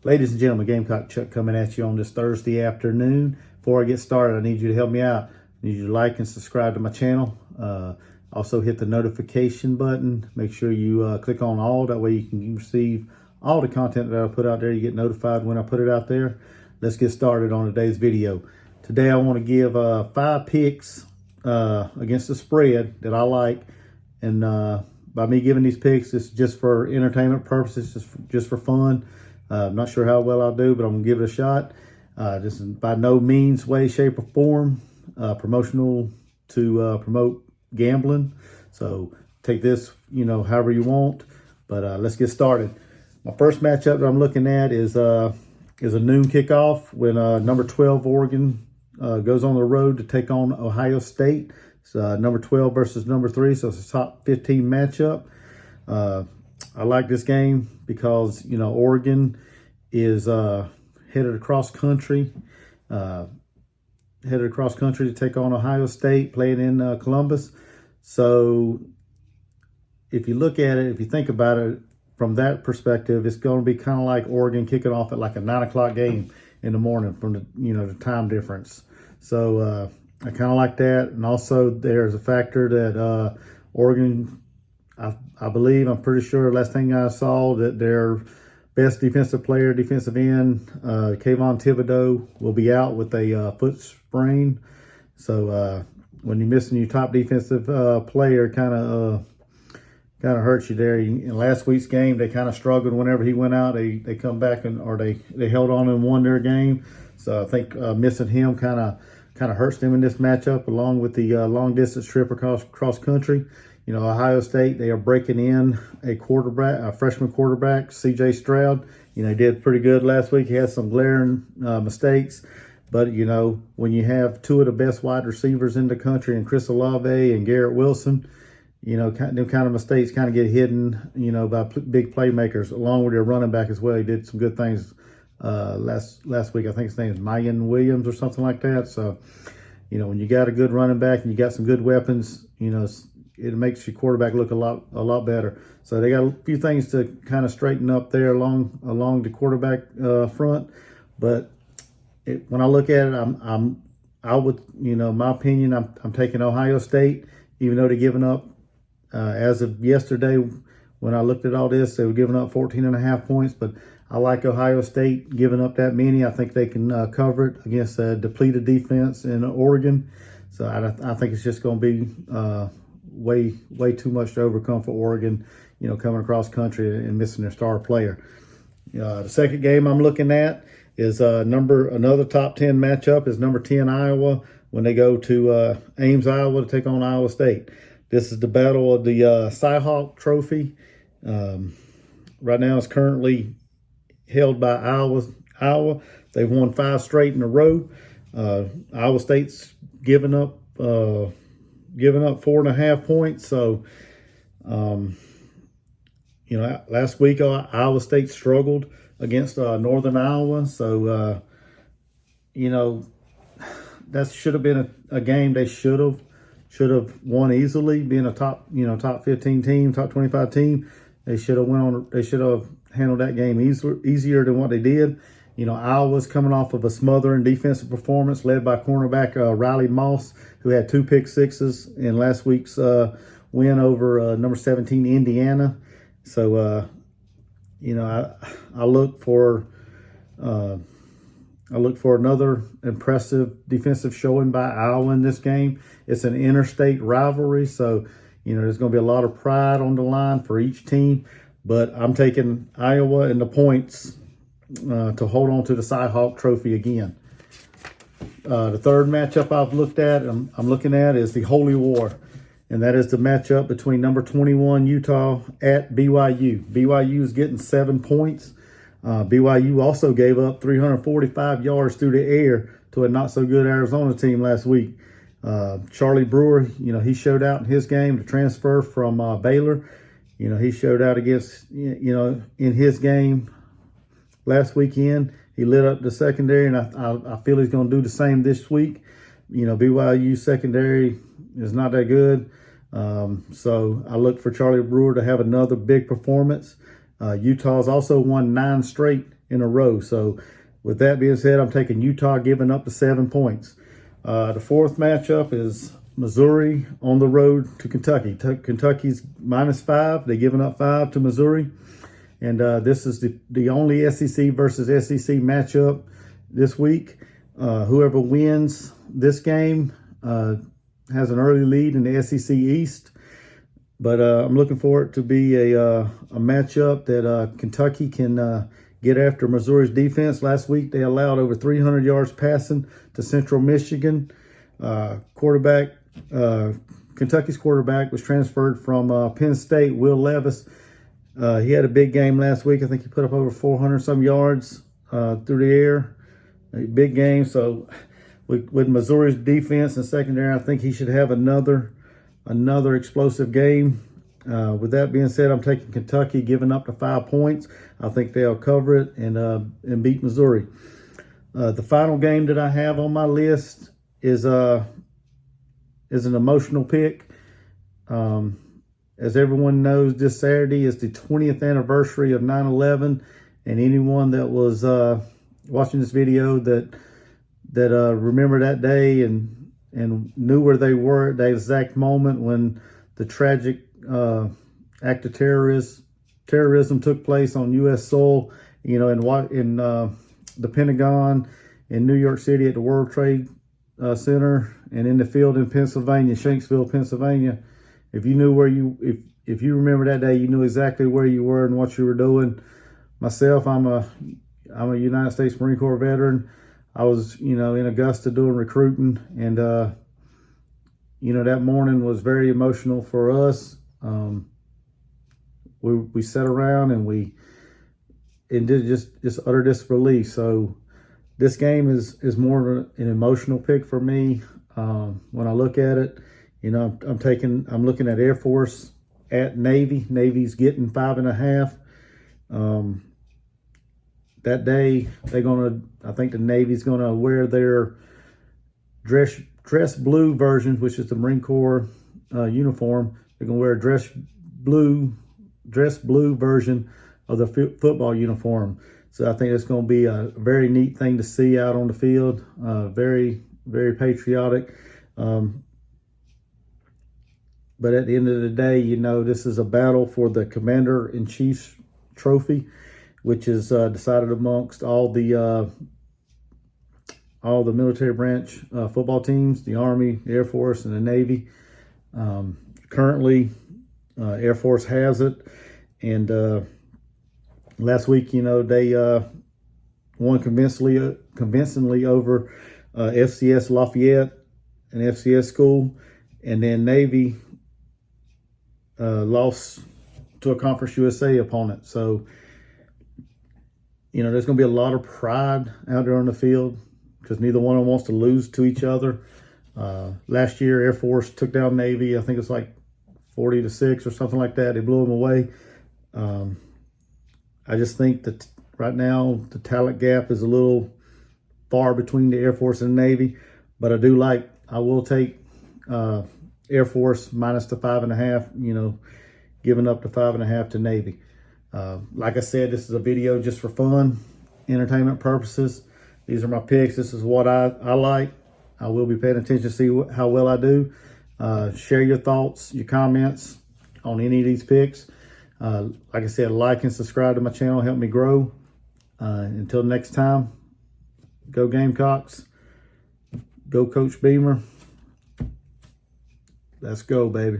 Ladies and gentlemen, Gamecock Chuck coming at you on this Thursday afternoon. Before I get started, I need you to help me out. I need you to like and subscribe to my channel. Also hit the notification button. Make sure you click on all. That way you can receive all the content that I put out there. You get notified when I put it out there. Let's get started on today's video. Today I want to give 5 picks against the spread that I like. And by me giving these picks, it's just for entertainment purposes, just for fun. I'm not sure how well I'll do, but I'm going to give it a shot. This is by no means, way, shape, or form promotional to promote gambling. So take this, however you want. But let's get started. My first matchup that I'm looking at is a noon kickoff when number 12 Oregon goes on the road to take on Ohio State. It's number 12 versus number 3, so it's a top 15 matchup. I like this game because, Oregon is headed across country to take on Ohio State, playing in Columbus. So if you look at it, if you think about it from that perspective, it's going to be kind of like Oregon kicking off at like a 9 o'clock game in the morning from the, the time difference. So I kind of like that. And also there's a factor that Oregon, I believe, I'm pretty sure last thing I saw that their best defensive player, defensive end, Kayvon Thibodeau, will be out with a foot sprain. So when you're missing your top defensive player, kind of hurts you there. In last week's game, they kind of struggled whenever he went out. They come back or they held on and won their game. So I think missing him kind of hurts them in this matchup, along with the long distance trip across country. Ohio State, they are breaking in a freshman quarterback, CJ Stroud. He did pretty good last week. He had some glaring mistakes. But, when you have 2 of the best wide receivers in the country, and Chris Olave and Garrett Wilson, them kind of mistakes kind of get hidden, by big playmakers, along with their running back as well. He did some good things last week. I think his name is Mayan Williams or something like that. So, when you got a good running back and you got some good weapons, it makes your quarterback look a lot better. So they got a few things to kind of straighten up there along the quarterback front. But when I look at it, I would, my opinion, I'm taking Ohio State, even though they're giving up, as of yesterday, when I looked at all this, they were giving up 14.5 points. But I like Ohio State giving up that many. I think they can cover it against a depleted defense in Oregon. So I think it's just going to be way too much to overcome for Oregon, coming across country and missing their star player. The second game I'm looking at is another top 10 matchup is number 10 Iowa when they go to Ames, Iowa to take on Iowa State. This is the battle of the Cy-Hawk Trophy. Right now it's currently held by Iowa. They've won 5 straight in a row. Iowa State's giving up 4.5 points. So, last week Iowa State struggled against Northern Iowa. So, that should have been a game they should have won easily. Being a top 15 team, top 25 team, they should have handled that game easier than what they did. Iowa's coming off of a smothering defensive performance led by cornerback Riley Moss, who had 2 pick sixes in last week's win over number 17 Indiana. So, I look for another impressive defensive showing by Iowa in this game. It's an interstate rivalry, so there's going to be a lot of pride on the line for each team. But I'm taking Iowa and the points to hold on to the Cy-Hawk Trophy again. The third matchup I'm looking at is the Holy War, and that is the matchup between number 21 Utah at BYU. BYU is getting 7 points. BYU also gave up 345 yards through the air to a not-so-good Arizona team last week. Charlie Brewer, he showed out in his game to transfer from Baylor. He showed out against, in his game last weekend. He lit up the secondary, and I feel he's going to do the same this week. BYU secondary is not that good. So I look for Charlie Brewer to have another big performance. Utah's also won 9 straight in a row. So with that being said, I'm taking Utah giving up to 7 points. The fourth matchup is Missouri on the road to Kentucky. Kentucky's -5. They're giving up 5 to Missouri. And this is the only SEC versus SEC matchup this week. Whoever wins this game has an early lead in the SEC East. But I'm looking for it to be a matchup that Kentucky can get after Missouri's defense. Last week, they allowed over 300 yards passing to Central Michigan. Kentucky's quarterback was transferred from Penn State, Will Levis. He had a big game last week. I think he put up over 400-some yards through the air. A big game. So with Missouri's defense and secondary, I think he should have another explosive game. With that being said, I'm taking Kentucky giving up to 5 points. I think they'll cover it and beat Missouri. The final game that I have on my list is an emotional pick. As everyone knows, this Saturday is the 20th anniversary of 9/11, and anyone that was watching this video that remember that day and knew where they were at that exact moment when the tragic act of terrorism took place on U.S. soil, in the Pentagon, in New York City at the World Trade Center, and in the field in Pennsylvania, Shanksville, Pennsylvania. If you knew if you remember that day, you knew exactly where you were and what you were doing. Myself, I'm a United States Marine Corps veteran. I was, in Augusta doing recruiting, and that morning was very emotional for us. We sat around and did just utter disbelief. So this game is more of an emotional pick for me. When I look at it, I'm looking at Air Force at Navy. Navy's getting 5.5. That day I think the Navy's gonna wear their dress blue version, which is the Marine Corps uniform. They're gonna wear a dress blue version of the football uniform. So I think it's gonna be a very neat thing to see out on the field. Very, very patriotic. But at the end of the day, this is a battle for the Commander-in-Chief's trophy, which is decided amongst all the military branch football teams, the Army, the Air Force, and the Navy. Currently, Air Force has it. And last week, they won convincingly over FCS Lafayette and FCS school. And then Navy lost to a Conference USA opponent. So, there's going to be a lot of pride out there on the field because neither one of them wants to lose to each other. Last year, Air Force took down Navy. I think it's like 40-6 or something like that. They blew them away. I just think that right now the talent gap is a little far between the Air Force and the Navy. But I will take Air Force minus the 5.5, giving up the 5.5 to Navy. Like I said, this is a video just for fun, entertainment purposes. These are my picks. This is what I like. I will be paying attention to see how well I do. Share your thoughts, your comments on any of these picks. Like I said, like and subscribe to my channel. Help me grow. Until next time, go Gamecocks. Go Coach Beamer. Let's go, baby.